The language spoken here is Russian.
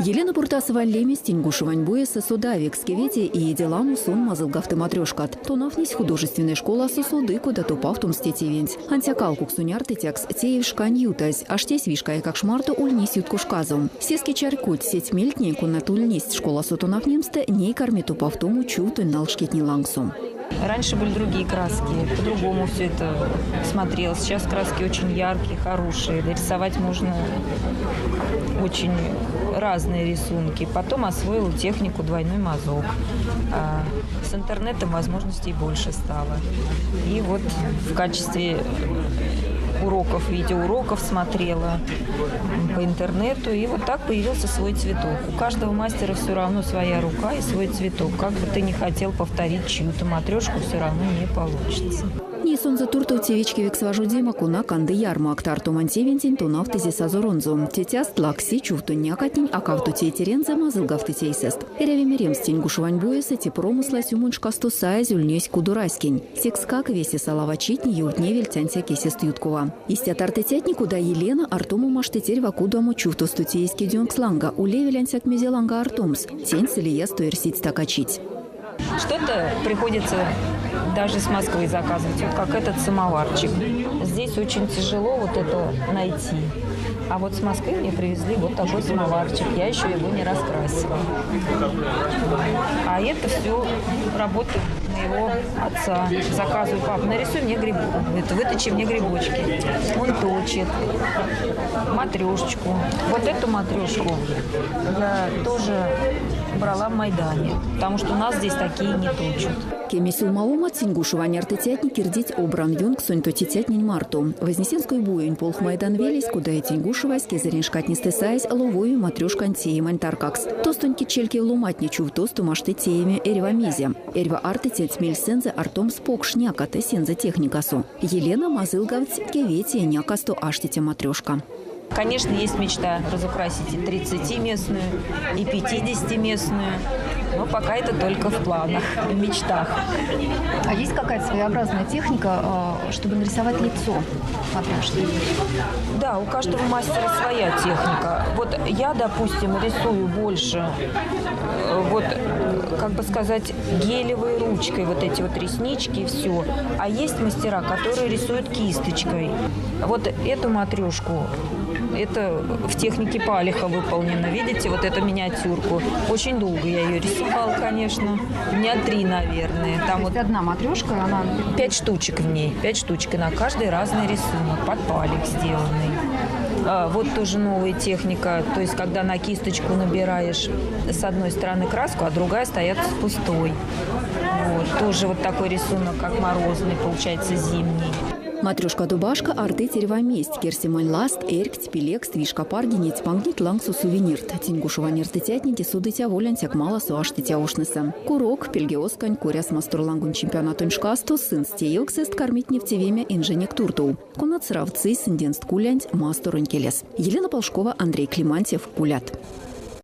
Елена Буртасова лемес Тенгушевань буеса судавик скевете и деламу сон мазылгавты матрешкат. Тонафнись художественная школа сосуды куда тупавтум стетивенць. Антякалкук сунярты текс теевшкань ютась, аштесь вишкая как шмарту ульнись юткушказум. Сески чарькуть сеть мельтней кунат ульнись школа сотунафнемсте ней кормит тупавтуму чутын налшкетни лангсум. Раньше были другие краски, по-другому все это смотрелось. Сейчас краски очень яркие, хорошие. Рисовать можно очень разные рисунки. Потом освоила технику двойной мазок. С интернетом возможностей больше стало. И вот в качестве уроков, видеоуроков смотрела по интернету. И вот так появился свой цветок. У каждого мастера все равно своя рука и свой цветок. Как бы ты ни хотел повторить чью-то матрешку, все равно не получится. Нисон за турту тевички вексважу дима куна канды ярмак тарту мантевентин тунавтези сазоронзу. Тетяст лакси чувту някатнин, а кавту тейтерензе мазылгавты тейсест. Эревимерем стенгушвань буесы те промысла сюмуншкасту сайз ульнесь кудураськин. Секскак веси салава читни юртневель тянся кесест юткова. Истя тартетятни куда Елена артому маштетерь вакудаму чувту стутейски дюнксланга. Улевелянсяк мезеланга артумс. Тень целия стоерсить такачить. Что-то приходится даже с Москвы заказывать, вот как этот самоварчик. Здесь очень тяжело вот это найти. А вот с Москвы мне привезли вот такой самоварчик. Я еще его не раскрасила. А это все работа моего отца. Заказываю: пап, нарисуй мне грибы, выточи мне грибочки. Он точит матрешечку. Вот эту матрешку я тоже брала в Майдане, потому что у нас здесь такие не точат. Кемисил маума цингушевань артетятни кирдить обран юнг соньто тетятнин марту. Вознесенскую буень полх Майдан велись, куда и тенгушевайски зареншкатнисты сайз ловую матрешкан теемань таркакс. Тостоньки чельки ломатничу в тосту машты тееме эрва мизе. Эрва артетет мельсензе артом спок шняката сензе техникасу. Елена мазылгавц кеветия някасту аштите матрешка. Конечно, есть мечта разукрасить и 30-местную, и 50-местную. Но пока это только в планах, в мечтах. А есть какая-то своеобразная техника, чтобы нарисовать лицо матрешки? Да, у каждого мастера своя техника. Вот я, допустим, рисую больше, вот, как бы сказать, гелевой ручкой, вот эти вот реснички и все. А есть мастера, которые рисуют кисточкой. Вот эту матрешку, это в технике Палиха выполнено. Видите, вот эту миниатюрку. Очень долго я ее рисовала, конечно. Дня 3, наверное. Там вот одна матрешка, она 5 штучек в ней. 5 штучек. И на каждый разный рисунок. Под палик сделанный. Вот тоже новая техника. То есть, когда на кисточку набираешь с одной стороны краску, а другая остается пустой. Вот. Тоже вот такой рисунок, как морозный, получается, зимний. Матрешка дубашка арты терева месть, керсимань ласт, эркт, пилекст, вишка паргинить, пангнит лангсу сувенирт. Тенгушевань артетятники судытя волянтяк мало суаштытя ошныса. Курок, пельгеоскань, куряс мастурлангун чемпионатун шкасту, сын стеюксест кормить нефтевемя инженек турту. Кунат сравцы, сынденст кулянть, мастурын келес. Елена Полшкова, Андрей Климантьев, Кулят.